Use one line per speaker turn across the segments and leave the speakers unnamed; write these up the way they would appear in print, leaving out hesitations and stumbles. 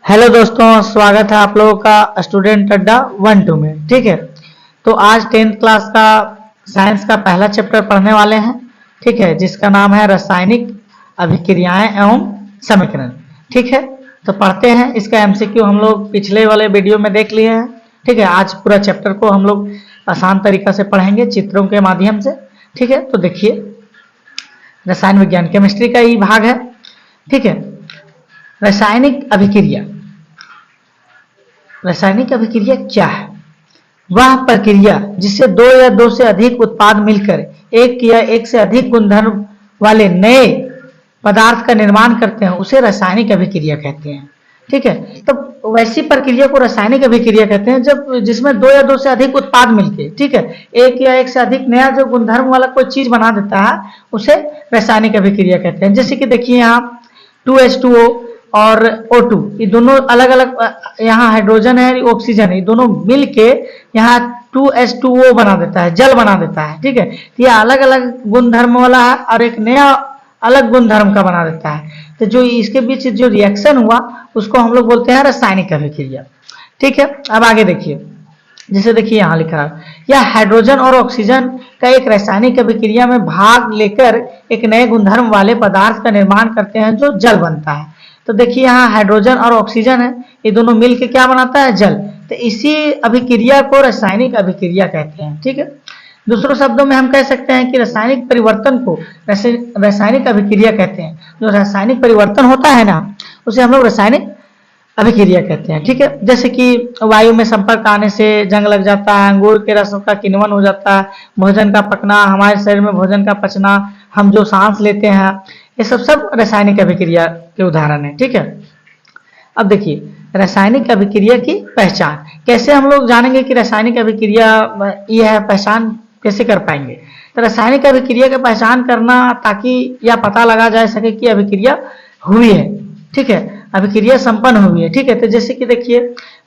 Hello दोस्तों, स्वागत है आप लोगों का स्टूडेंट अड्डा 1-2 में। ठीक है, तो आज 10th क्लास का साइंस का पहला चैप्टर पढ़ने वाले हैं। ठीक है, जिसका नाम है रासायनिक अभिक्रियाएं एवं समीकरण। ठीक है, तो पढ़ते हैं। इसका एमसीक्यू हम लोग पिछले वाले वीडियो में देख लिए हैं। ठीक है, आज पूरा चैप्टर को हम लोग आसान तरीका से पढ़ेंगे चित्रों के माध्यम से। ठीक है, तो देखिए, रसायन विज्ञान केमिस्ट्री का ही भाग है। ठीक है, रासायनिक अभिक्रिया। रासायनिक अभिक्रिया क्या है? वह प्रक्रिया जिससे दो या दो से अधिक उत्पाद मिलकर एक या एक से अधिक गुणधर्म वाले नए पदार्थ का निर्माण करते हैं उसे रासायनिक अभिक्रिया कहते हैं। ठीक है, तो वैसी प्रक्रिया को रासायनिक अभिक्रिया कहते हैं जब जिसमें दो या दो से अधिक उत्पाद मिलके, ठीक है, एक या एक से अधिक नया जो गुणधर्म वाला कोई चीज बना देता है उसे रासायनिक अभिक्रिया कहते हैं। जैसे कि देखिए यहाँ 2H2O और O2, ये दोनों अलग अलग, यहाँ हाइड्रोजन है, ऑक्सीजन है, ये दोनों मिलके यहाँ 2H2O बना देता है, जल बना देता है। ठीक है, तो ये अलग अलग गुणधर्म वाला है और एक नया अलग गुणधर्म का बना देता है। तो जो इसके बीच जो रिएक्शन हुआ उसको हम लोग बोलते हैं रासायनिक अभिक्रिया। ठीक है, अब आगे देखिए, जैसे देखिए यहाँ लिखा है, यह हाइड्रोजन और ऑक्सीजन का एक रासायनिक अभिक्रिया में भाग लेकर एक नए गुणधर्म वाले पदार्थ का निर्माण करते हैं जो जल बनता है। तो देखिए यहाँ हाइड्रोजन और ऑक्सीजन है, ये दोनों मिलकर क्या बनाता है? जल। तो इसी अभिक्रिया को रासायनिक अभिक्रिया कहते हैं। ठीक है, दूसरों शब्दों में हम कह सकते हैं कि रासायनिक परिवर्तन को रासायनिक अभिक्रिया कहते हैं। जो रासायनिक परिवर्तन होता है ना, उसे हम लोग रासायनिक अभिक्रिया कहते हैं। ठीक है, जैसे कि वायु में संपर्क आने से जंग लग जाता है, अंगूर के रसों का किण्वन हो जाता है, भोजन का पकना, हमारे शरीर में भोजन का पचना, हम जो सांस लेते हैं, ये सब रासायनिक अभिक्रिया के उदाहरण है। ठीक है, अब देखिए रासायनिक अभिक्रिया की पहचान कैसे हम लोग जानेंगे कि रासायनिक अभिक्रिया यह है, पहचान कैसे कर पाएंगे? तो रासायनिक अभिक्रिया की पहचान करना ताकि यह पता लगा जा सके कि अभिक्रिया हुई है। ठीक है, अभिक्रिया संपन्न हुई है। ठीक है, तो जैसे कि देखिए,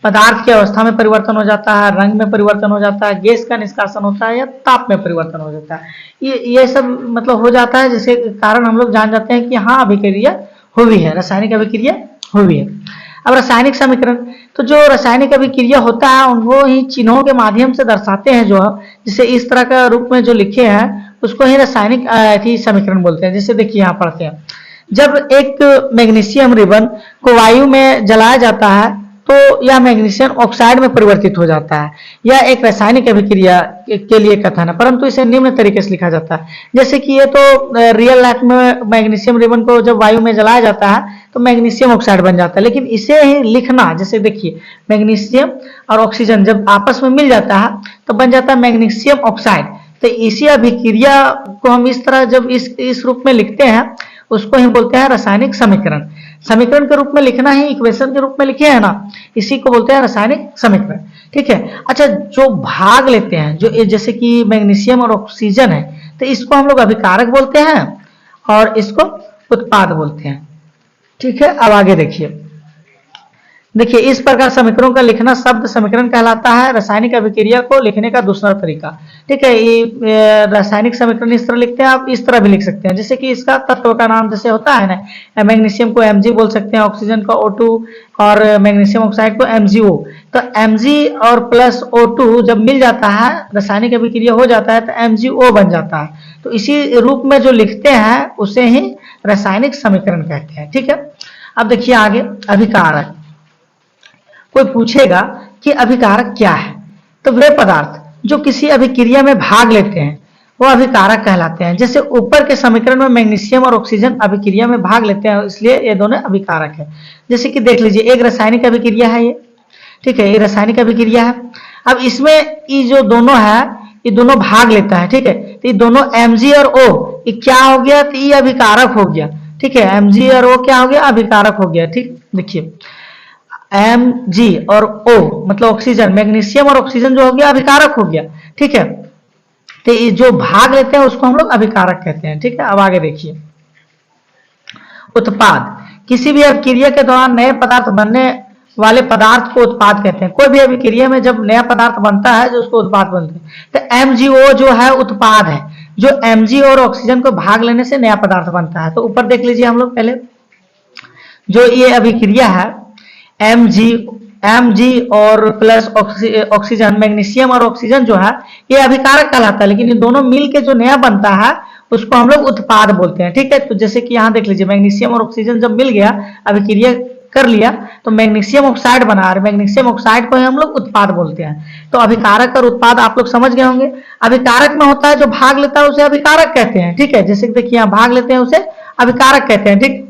पदार्थ की अवस्था में परिवर्तन हो जाता है, रंग में परिवर्तन हो जाता है, गैस का निष्कासन होता है या ताप में परिवर्तन हो जाता है। ये सब मतलब हो जाता है, जिसके कारण हम लोग जान जाते हैं कि हाँ अभिक्रिया हुई है, रासायनिक अभिक्रिया हुई है। अब रासायनिक समीकरण, तो जो रासायनिक अभिक्रिया होता है उनको ही चिन्हों के माध्यम से दर्शाते हैं, जो जिसे इस तरह का रूप में जो लिखे हैं उसको ही रासायनिक समीकरण बोलते हैं। जैसे देखिए यहाँ पढ़ते हैं, जब एक मैग्नीशियम रिबन को वायु में जलाया जाता है तो यह मैग्नीशियम ऑक्साइड में परिवर्तित हो जाता है। यह एक रासायनिक अभिक्रिया के लिए कथन है, परंतु इसे निम्न तरीके से लिखा जाता है। जैसे कि ये तो रियल लाइफ में मैग्नीशियम रिबन को जब वायु में जलाया जाता है तो मैग्नीशियम ऑक्साइड बन जाता है, लेकिन इसे ही लिखना, जैसे देखिए मैग्नीशियम और ऑक्सीजन जब आपस में मिल जाता है तो बन जाता है मैग्नीशियम ऑक्साइड। तो इसी अभिक्रिया को हम इस तरह जब इस रूप में लिखते हैं उसको ही बोलते हैं रासायनिक समीकरण। समीकरण के रूप में लिखना ही, इक्वेशन के रूप में लिखे है ना, इसी को बोलते हैं रासायनिक समीकरण। ठीक है, अच्छा, जो भाग लेते हैं, जो जैसे कि मैग्नीशियम और ऑक्सीजन है, तो इसको हम लोग अभिकारक बोलते हैं और इसको उत्पाद बोलते हैं। ठीक है, अब आगे देखिए, इस प्रकार समीकरणों का लिखना शब्द समीकरण कहलाता है। रासायनिक अभिक्रिया को लिखने का दूसरा तरीका, ठीक है, ये रासायनिक समीकरण इस तरह लिखते हैं, आप इस तरह भी लिख सकते हैं। जैसे कि इसका तत्व का नाम जैसे होता है ना, मैग्नीशियम को Mg बोल सकते हैं, ऑक्सीजन को O2 और मैग्नीशियम ऑक्साइड को MgO। तो Mg और प्लस O2 जब मिल जाता है, रासायनिक अभिक्रिया हो जाता है, तो MgO बन जाता है। तो इसी रूप में जो लिखते हैं उसे ही रासायनिक समीकरण कहते हैं। ठीक है, अब देखिए आगे, अभिकारक। कोई पूछेगा कि अभिकारक क्या है, तो वे पदार्थ जो किसी अभिक्रिया में भाग लेते हैं वो अभिकारक कहलाते हैं। जैसे ऊपर के समीकरण में मैग्नीशियम और ऑक्सीजन अभिक्रिया में भाग लेते हैं, इसलिए ये दोनों अभिकारक है। जैसे कि देख लीजिए, एक रासायनिक अभिक्रिया है ये, ठीक है, ये रासायनिक अभिक्रिया है। अब इसमें ये जो दोनों है, ये दोनों भाग लेता है। ठीक है, तो ये दोनों Mg और O, ये क्या हो गया? तो ये अभिकारक हो गया। ठीक है, Mg और O क्या हो गया? अभिकारक हो गया। ठीक, देखिए Mg और O मतलब ऑक्सीजन, मैग्नीशियम और ऑक्सीजन जो हो गया अभिकारक हो गया। ठीक है, तो ये जो भाग लेते हैं उसको हम लोग अभिकारक कहते हैं। ठीक है, अब आगे देखिए, उत्पाद। किसी भी अभिक्रिया के दौरान नए पदार्थ बनने वाले पदार्थ को उत्पाद कहते हैं। कोई भी अभिक्रिया में जब नया पदार्थ बनता है जो उसको उत्पाद बनते हैं, तो MgO जो है उत्पाद है, जो Mg और ऑक्सीजन को भाग लेने से नया पदार्थ बनता है। तो ऊपर देख लीजिए हम लोग पहले, जो ये अभिक्रिया है Mg और प्लस ऑक्सीजन, मैग्नीशियम और ऑक्सीजन जो है ये अभिकारक कहलाता है, लेकिन ये दोनों मिल के जो नया बनता है उसको हम लोग उत्पाद बोलते हैं। ठीक है, तो जैसे कि यहाँ देख लीजिए, मैग्नीशियम और ऑक्सीजन जब मिल गया, अभिक्रिया कर लिया, तो मैग्नीशियम ऑक्साइड बना, और मैग्नीशियम ऑक्साइड को हम लोग उत्पाद बोलते हैं। तो अभिकारक और उत्पाद आप लोग समझ गए होंगे। अभिकारक में होता है जो भाग लेता है उसे अभिकारक कहते हैं। ठीक है, जैसे देखिए यहाँ भाग लेते हैं उसे अभिकारक कहते हैं। ठीक,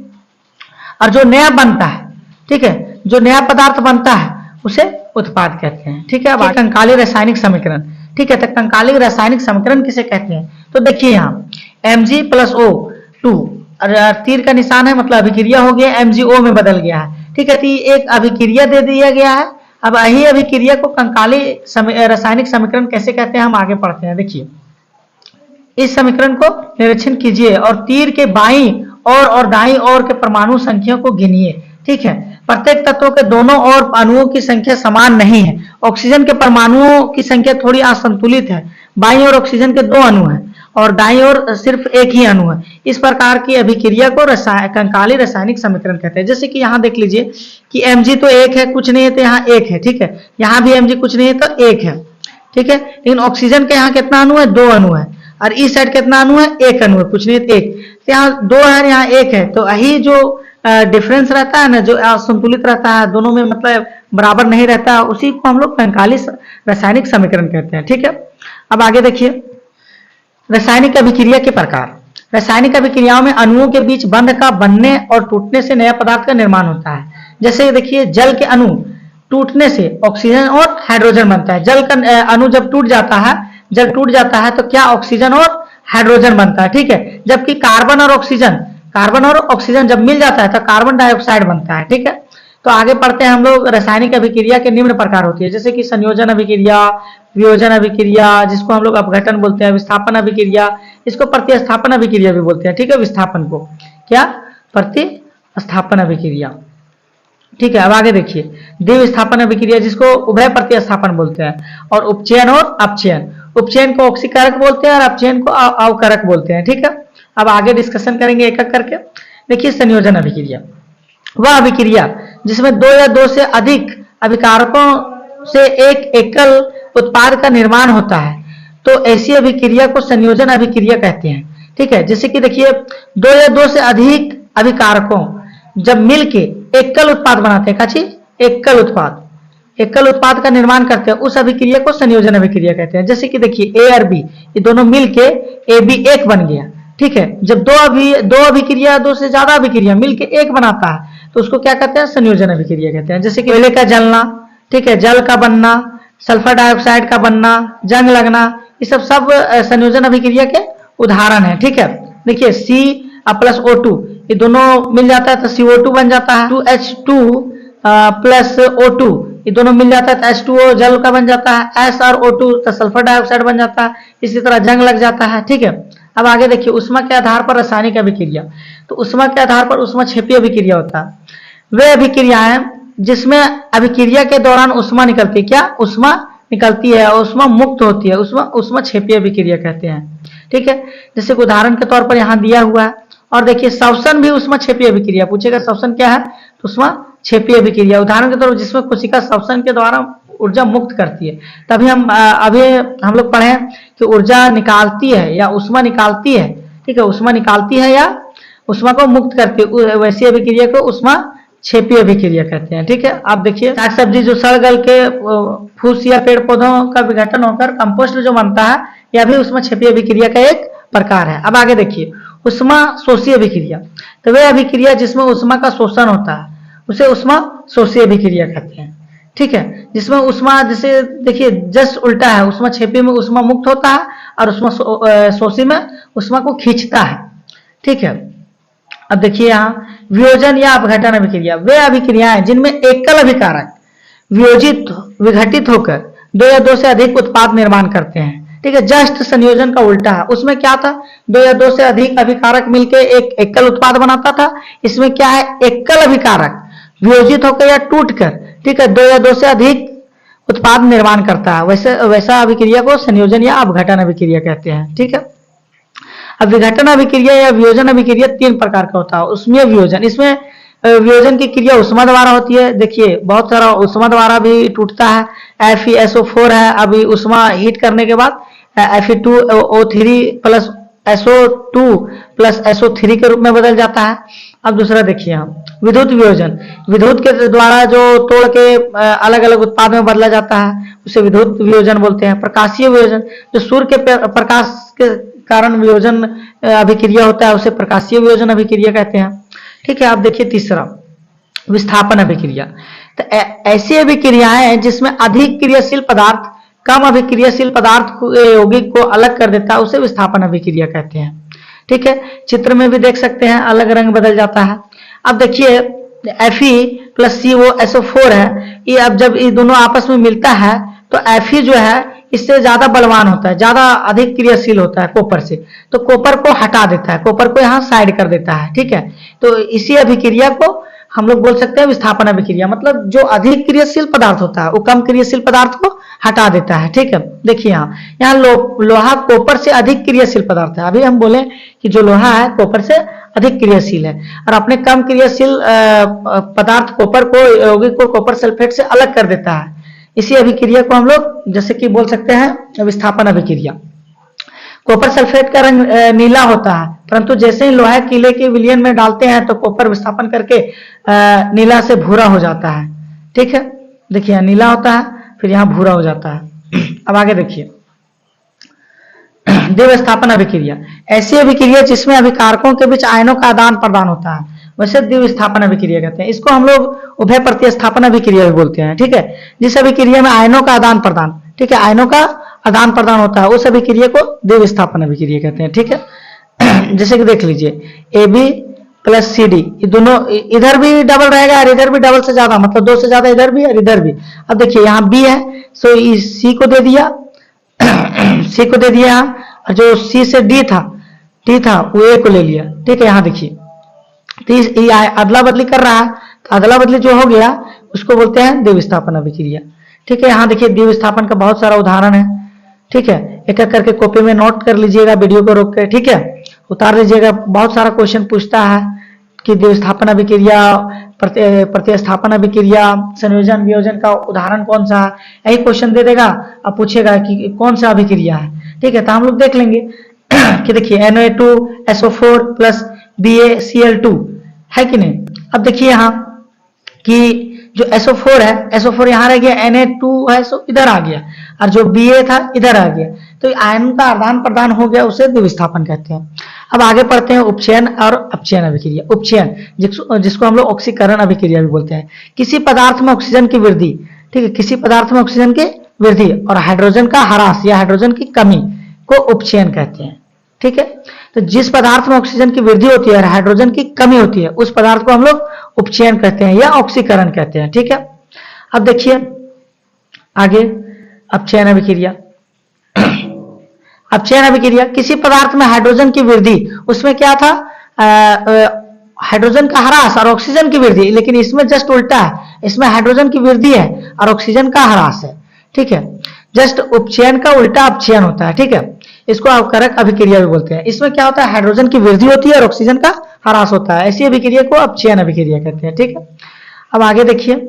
और जो नया बनता है, ठीक है, जो नया पदार्थ बनता है उसे उत्पाद कहते हैं। ठीक है, अब कंकाली रासायनिक समीकरण। ठीक है, तो कंकाली रासायनिक समीकरण किसे कहते हैं? तो देखिए यहाँ Mg+O2 और तीर का निशान है, मतलब अभिक्रिया हो गया, MgO में बदल गया है। ठीक है, तो एक अभिक्रिया दे दिया गया है। अब यही अभिक्रिया को कंकाली रासायनिक समीकरण कैसे कहते हैं हम आगे पढ़ते हैं। देखिए, इस समीकरण को निरीक्षण कीजिए और तीर के बाईं और दाईं ओर के परमाणु संख्या को गिनिए। ठीक है, प्रत्येक तत्व के दोनों ओर अणुओं की संख्या समान नहीं है। ऑक्सीजन के परमाणुओं की संख्या थोड़ी असंतुलित है। बाईं ओर ऑक्सीजन के 2 अणु हैं और दाईं ओर सिर्फ एक ही अणु है। इस प्रकार की अभिक्रिया को कंकाली रासायनिक समीकरण कहते हैं। जैसे कि यहाँ देख लीजिए कि Mg तो एक है, कुछ नहीं है, तो यहाँ एक है। ठीक है, यहाँ भी Mg कुछ नहीं है तो एक है। ठीक है, लेकिन ऑक्सीजन के यहाँ कितना अणु है? 2 अणु है। और इस साइड कितना अणु है? एक अणु है, कुछ नहीं है तो एक। तो यहाँ 2 है, यहाँ 1 है, तो यही जो डिफरेंस रहता है ना, जो असंतुलित रहता है, दोनों में मतलब बराबर नहीं रहता है, उसी को हम लोग कंकाली रासायनिक समीकरण कहते हैं। ठीक है, अब आगे देखिए, रासायनिक अभिक्रिया के प्रकार। रासायनिक अभिक्रियाओं में अणुओं के बीच बंध का बनने और टूटने से नया पदार्थ का निर्माण होता है। जैसे देखिए, जल के अणु टूटने से ऑक्सीजन और हाइड्रोजन बनता है। जल का अणु जब टूट जाता है, जल टूट जाता है तो क्या ऑक्सीजन और हाइड्रोजन बनता है। ठीक है, जबकि कार्बन और ऑक्सीजन जब मिल जाता है तो कार्बन डाइऑक्साइड बनता है। ठीक है, तो आगे पढ़ते हैं हम लोग। रासायनिक अभिक्रिया के निम्न प्रकार होती है, जैसे कि संयोजन अभिक्रिया, वियोजन अभिक्रिया, जिसको हम लोग अपघटन बोलते हैं, विस्थापन अभिक्रिया, इसको प्रतिस्थापन अभिक्रिया भी बोलते हैं। ठीक है, विस्थापन को क्या? प्रतिस्थापन अभिक्रिया। ठीक है, अब आगे देखिए, द्विविस्थापन अभिक्रिया, जिसको उभय प्रतिस्थापन बोलते हैं, और उपचयन और अपचयन। उपचयन को ऑक्सीकारक बोलते हैं और अपचयन को अवकारक बोलते हैं। ठीक है, अब आगे डिस्कशन करेंगे एक एक करके। देखिए, संयोजन अभिक्रिया वह अभिक्रिया जिसमें 2 या 2 से अधिक अभिकारकों से एक एकल उत्पाद का निर्माण होता है, तो ऐसी अभिक्रिया को संयोजन अभिक्रिया कहते हैं। ठीक है, जैसे कि देखिए, 2 या 2 से अधिक अभिकारकों जब मिलके एकल उत्पाद बनाते हैं, काची एकल उत्पाद का निर्माण करते हैं, उस अभिक्रिया को संयोजन अभिक्रिया कहते हैं। जैसे कि देखिए, A और B ये दोनों मिलके AB1 बन गया। ठीक है, जब दो अभिक्रिया, 2 से ज्यादा अभिक्रिया मिलके एक बनाता है तो उसको क्या कहते हैं? संयोजन अभिक्रिया कहते हैं। जैसे कि कोयले का जलना, ठीक है, जल का बनना, सल्फर डाइऑक्साइड का बनना, जंग लगना, ये सब संयोजन अभिक्रिया के उदाहरण है। ठीक है, देखिए, C+O2 ये दोनों मिल जाता है तो CO2 बन जाता है। 2H2 प्लस O2 ये दोनों मिल जाता है तो H2O जल का बन जाता है। S और O2 तो सल्फर डाइऑक्साइड बन जाता है। इसी तरह जंग लग जाता है। ठीक है, अब आगे देखिए, ऊष्मा के आधार पर रासायनिक अभिक्रिया। तो ऊष्मा के आधार पर ऊष्माक्षेपी अभिक्रिया होता है। वे अभिक्रियाएं जिसमें अभिक्रिया के दौरान ऊष्मा निकलती है, क्या ऊष्मा निकलती है, ऊष्मा मुक्त होती है, ऊष्माक्षेपी अभिक्रिया कहते हैं। ठीक है, जैसे उदाहरण के तौर पर यहाँ दिया हुआ है। और देखिए, श्वसन भी ऊष्माक्षेपी अभिक्रिया पूछेगा, श्वसन क्या है? तो ऊष्माक्षेपी अभिक्रिया उदाहरण के तौर पर जिसमें कोशिका श्वसन के द्वारा ऊर्जा मुक्त करती है। तभी अभी हम लोग पढ़े कि ऊर्जा निकालती है या ऊष्मा निकालती है। ठीक है, ऊष्मा निकालती है या ऊष्मा को मुक्त करती है, वैसी अभिक्रिया को ऊष्माक्षेपी अभिक्रिया कहते हैं। ठीक है, आप देखिए, साग सब्जी जो सड़ गल के फूस या पेड़ पौधों का विघटन होकर कंपोस्ट जो बनता है, यह भी ऊष्माक्षेपी अभिक्रिया का एक प्रकार है। अब आगे देखिए, ऊष्मा शोषी अभिक्रिया। तो वह अभिक्रिया जिसमें ऊष्मा का शोषण होता है उसे ऊष्मा शोषी अभिक्रिया कहते हैं। ठीक है, जिसमें ऊष्मा, जैसे देखिए जस्ट उल्टा है, ऊष्माक्षेपी में ऊष्मा मुक्त होता है और ऊष्मा शोषी में ऊष्मा को खींचता है। ठीक है, अब देखिए यहाँ वियोजन या अपघटन अभिक्रिया। वे अभिक्रियाएं जिनमें एकल अभिकारक विघटित होकर 2 या 2 से अधिक उत्पाद निर्माण करते हैं। ठीक है, जस्ट संयोजन का उल्टा है। उसमें क्या था? 2 या 2 से अधिक अभिकारक मिलकर एक एकल उत्पाद बनाता था। इसमें क्या है? एकल अभिकारक वियोजित होकर या टूटकर, ठीक है, 2 या 2 से अधिक उत्पाद निर्माण करता है। वैसा अभिक्रिया को संयोजन या अपघटन अभिक्रिया कहते हैं। ठीक है, अब विघटन अभिक्रिया या वियोजन अभिक्रिया 3 प्रकार का होता है। उसमें वियोजन, इसमें वियोजन की क्रिया उष्मा द्वारा होती है। देखिए बहुत सारा उष्मा द्वारा भी टूटता है। FeSO4 है, अभी उष्मा हीट करने के बाद Fe2O3 plus SO2 plus SO3 के रूप में बदल जाता है। अब दूसरा देखिए हम विद्युत वियोजन, विद्युत के द्वारा जो तोड़ के अलग अलग उत्पाद में बदला जाता है उसे विद्युत वियोजन बोलते हैं। प्रकाशीय वियोजन, जो सूर्य के प्रकाश के कारण वियोजन अभिक्रिया होता है उसे प्रकाशीय वियोजन अभिक्रिया कहते हैं। ठीक है, अब देखिए तीसरा विस्थापन अभिक्रिया। तो ऐसी अभिक्रियाएं हैं जिसमें अधिक क्रियाशील पदार्थ कम अभिक्रियाशील पदार्थ यौगिक को अलग कर देता है, उसे विस्थापन अभिक्रिया कहते हैं। ठीक है, चित्र में भी देख सकते हैं अलग रंग बदल जाता है। अब देखिए Fe प्लस COSO4 है, ये अब जब ये दोनों आपस में मिलता है तो Fe जो है इससे ज्यादा बलवान होता है, ज्यादा अधिक क्रियाशील होता है कॉपर से, तो कॉपर को हटा देता है, कॉपर को यहाँ साइड कर देता है। ठीक है, तो इसी अभिक्रिया को हम लोग बोल सकते हैं विस्थापन अभिक्रिया। मतलब जो अधिक क्रियाशील पदार्थ होता है वो कम क्रियाशील पदार्थ को हटा देता है। ठीक है, देखिए यहाँ लोहा कॉपर से अधिक क्रियाशील पदार्थ है। अभी हम बोले कि जो लोहा है कॉपर से अधिक क्रियाशील है, और अपने कम क्रियाशील पदार्थ कॉपर को यौगिक को कॉपर सल्फेट से अलग कर देता है। इसी अभिक्रिया को हम लोग जैसे कि बोल सकते हैं विस्थापन अभिक्रिया। कॉपर सल्फेट का रंग नीला होता है, परंतु जैसे ही लोहा किले के विलयन में डालते हैं तो कॉपर विस्थापन करके नीला से भूरा हो जाता है। ठीक है, देखिए नीला होता है फिर यहाँ भूरा हो जाता है। अब आगे देखिए द्विविस्थापन अभिक्रिया, ऐसी अभिक्रिया जिसमें अभिकारकों के बीच आयनों का आदान प्रदान होता है वैसे द्विविस्थापन अभिक्रिया कहते हैं। इसको हम लोग उभय प्रतिस्थापन अभिक्रिया भी बोलते हैं। ठीक है, जिस अभिक्रिया में आयनों का आदान प्रदान, ठीक है, आयनों का आदान प्रदान होता है उस अभिक्रिया को द्विविस्थापन अभिक्रिया कहते हैं। ठीक है, जैसे कि देख लीजिए AB प्लस CD, ये दोनों इधर भी डबल रहेगा और इधर भी डबल से ज्यादा, मतलब 2 से ज्यादा इधर भी और इधर भी। अब देखिए यहाँ B है सो C को दे दिया C को दे दिया, और जो C से D था वो A को ले लिया। ठीक है, यहाँ देखिए तो ये अदला बदली कर रहा है, तो अदला बदली जो हो गया उसको बोलते हैं द्विविस्थापन अभिक्रिया। ठीक है, यहाँ देखिए द्विविस्थापन का बहुत सारा उदाहरण है। ठीक है, एक एक करके कॉपी में नोट कर लीजिएगा, वीडियो को रोक के, ठीक है, उतार लीजिएगा। बहुत सारा क्वेश्चन पूछता है कि द्विविस्थापन अभिक्रिया, प्रतिस्थापन अभिक्रिया, संयोजन वियोजन का उदाहरण कौन सा है, यही क्वेश्चन दे देगा। अब पूछेगा कि कौन सा अभिक्रिया है। ठीक है, तो हम लोग देख लेंगे कि देखिए Na2SO4 प्लस BaCl2 है कि नहीं। अब देखिए यहाँ कि जो SO4 है, SO4 यहाँ रह गया, Na2 है सो इधर आ गया, और जो Ba था इधर आ गया, तो आयन का आदान प्रदान हो गया, उसे द्विविस्थापन कहते हैं। अब आगे पढ़ते हैं उपचयन और अपचयन अभिक्रिया। उपचयन जिसको हम लोग ऑक्सीकरण अभिक्रिया भी बोलते हैं। किसी पदार्थ में ऑक्सीजन की वृद्धि, ठीक है, किसी पदार्थ में ऑक्सीजन की वृद्धि और हाइड्रोजन का ह्रास या हाइड्रोजन की कमी को उपचयन कहते हैं। ठीक है, तो जिस पदार्थ में ऑक्सीजन की वृद्धि होती है और हाइड्रोजन की कमी होती है उस पदार्थ को हम लोग उपचयन कहते हैं या ऑक्सीकरण कहते हैं। ठीक है, अब देखिए आगे अपचयन अभिक्रिया। अपचयन अभिक्रिया, किसी पदार्थ में हाइड्रोजन की वृद्धि, उसमें क्या था हाइड्रोजन का ह्रास और ऑक्सीजन की वृद्धि, लेकिन इसमें जस्ट उल्टा है, इसमें हाइड्रोजन की वृद्धि है और ऑक्सीजन का ह्रास है। ठीक है, जस्ट उपचयन का उल्टा अपचयन होता है। ठीक है, इसको अवकारक अभिक्रिया भी बोलते हैं। इसमें क्या होता है, हाइड्रोजन की वृद्धि होती है और ऑक्सीजन का ह्रास होता है, ऐसी अभिक्रिया को अपचयन अभिक्रिया कहते हैं। ठीक है, अब आगे देखिए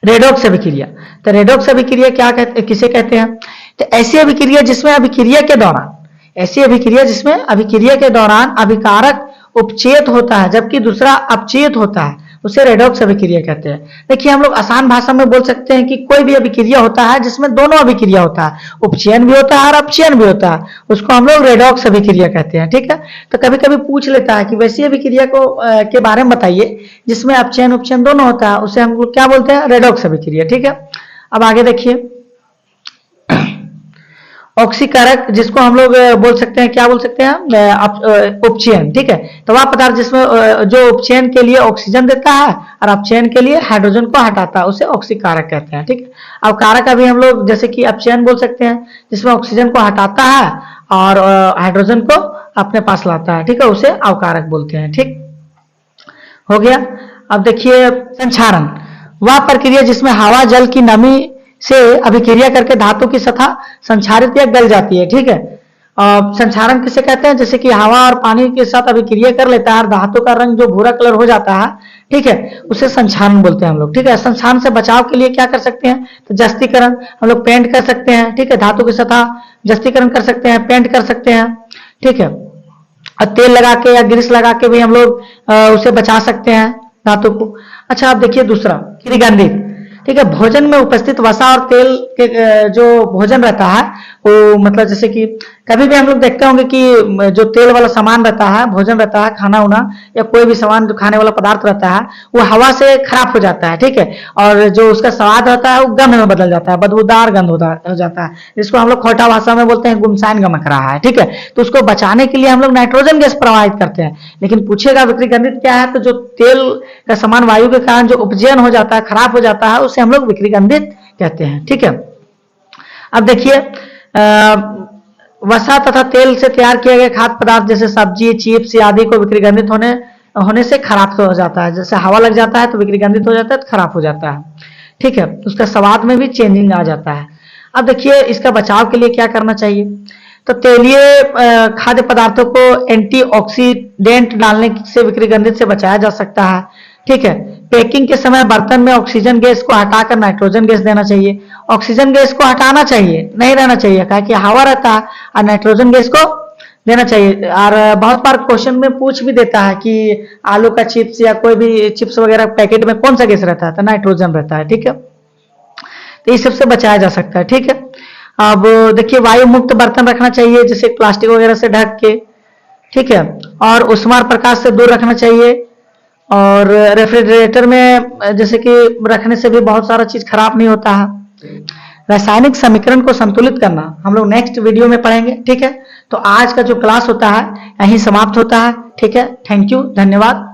रेडॉक्स अभिक्रिया। तो रेडॉक्स अभिक्रिया क्या कहते, किसे कहते हैं, तो ऐसी अभिक्रिया जिसमें अभिक्रिया के दौरान, ऐसी अभिक्रिया जिसमें अभिक्रिया के दौरान अभिकारक उपचेत होता है जबकि दूसरा अपचेत होता है, उसे रेडॉक्स अभिक्रिया कहते हैं। देखिए हम लोग आसान भाषा में बोल सकते हैं कि कोई भी अभिक्रिया होता है जिसमें दोनों अभिक्रिया होता है, उपचयन भी होता है और अपचयन भी होता है, उसको हम लोग रेडॉक्स अभिक्रिया कहते हैं। ठीक है, तो कभी कभी पूछ लेता है कि वैसी अभिक्रिया को के बारे में बताइए जिसमें अपचयन उपचयन दोनों होता है, उसे हम लोग क्या बोलते हैं, रेडॉक्स अभिक्रिया। ठीक है, अब आगे देखिए ऑक्सीकारक, जिसको हम लोग बोल सकते हैं, क्या बोल सकते हैं, उपचयन। ठीक है, तो वह पदार्थ जिसमें जो उपचयन के लिए ऑक्सीजन देता है और अपचयन के लिए हाइड्रोजन को हटाता है, उसे ऑक्सीकारक कहते हैं। ठीक है, अवकारक अभी हम लोग जैसे कि अपचयन बोल सकते हैं जिसमें ऑक्सीजन को हटाता है और हाइड्रोजन को अपने पास लाता है, ठीक है, उसे अवकारक बोलते हैं। ठीक हो गया। अब देखिए संक्षारण, वह प्रक्रिया जिसमें हवा जल की नमी से अभिक्रिया करके धातु की सतह संक्षारित या गल जाती है। ठीक है, संक्षारण किसे कहते हैं? जैसे कि हवा और पानी के साथ अभिक्रिया कर लेता है और धातु का रंग जो भूरा कलर हो जाता है, ठीक है, उसे संक्षारण बोलते हैं हम लोग। ठीक है, संक्षारण से बचाव के लिए क्या कर सकते हैं? तो जस्तीकरण हम लोग पेंट कर सकते हैं। ठीक है, धातु की सतह जस्तीकरण कर सकते हैं, पेंट कर सकते हैं। ठीक है, और तेल लगा के या ग्रीस लगा के भी हम लोग उसे बचा सकते हैं धातु को। अच्छा, आप देखिए दूसरा विक्रिगंधित। ठीक है, भोजन में उपस्थित वसा और तेल के जो भोजन रहता है वो, मतलब जैसे कि कभी भी हम लोग देखते होंगे कि जो तेल वाला सामान रहता है, भोजन रहता है, खाना उना या कोई भी सामान जो खाने वाला पदार्थ रहता है, वो हवा से खराब हो जाता है। ठीक है, और जो उसका स्वाद होता है वो गंध में बदल जाता है, बदबूदार गंध हो जाता है, जिसको हम लोग खोटा भाषा में बोलते हैं गुमसान गमक रहा है। ठीक है, तो उसको बचाने के लिए हम लोग नाइट्रोजन गैस प्रवाहित करते हैं। लेकिन पूछेगा विक्रिगंधित क्या है, तो जो तेल का सामान वायु के कारण जो उपजन हो जाता है, खराब हो जाता है, उसे हम लोग विक्रिगंधित कहते हैं। ठीक है, अब देखिए वसा तथा तेल से तैयार किए गए खाद्य पदार्थ जैसे सब्जी, चिप्स आदि को विक्रिगंधित होने से खराब हो जाता है। जैसे हवा लग जाता है तो विक्रिगंधित हो जाता है, तो खराब हो जाता है। ठीक है, उसका स्वाद में भी चेंजिंग आ जाता है। अब देखिए इसका बचाव के लिए क्या करना चाहिए। तो तेलीय खाद्य पदार्थों को एंटीऑक्सीडेंट डालने से विक्रिगंधित से बचाया जा सकता है। ठीक है, पैकिंग के समय बर्तन में ऑक्सीजन गैस को हटाकर नाइट्रोजन गैस देना चाहिए। ऑक्सीजन गैस को हटाना चाहिए, नहीं रहना चाहिए, क्या कि हवा रहता है, और नाइट्रोजन गैस को देना चाहिए। और बहुत बार क्वेश्चन में पूछ भी देता है कि आलू का चिप्स या कोई भी चिप्स वगैरह पैकेट में कौन सा गैस रहता है, तो नाइट्रोजन रहता है। ठीक है, तो इस सबसे बचाया जा सकता है। ठीक है, अब देखिए वायु मुक्त बर्तन रखना चाहिए, जैसे प्लास्टिक वगैरह से ढक के। ठीक है, और उष्मार प्रकाश से दूर रखना चाहिए। और रेफ्रिजरेटर में जैसे कि रखने से भी बहुत सारा चीज खराब नहीं होता है। रासायनिक समीकरण को संतुलित करना हम लोग नेक्स्ट वीडियो में पढ़ेंगे। ठीक है, तो आज का जो क्लास होता है यहीं समाप्त होता है। ठीक है, थैंक यू, धन्यवाद।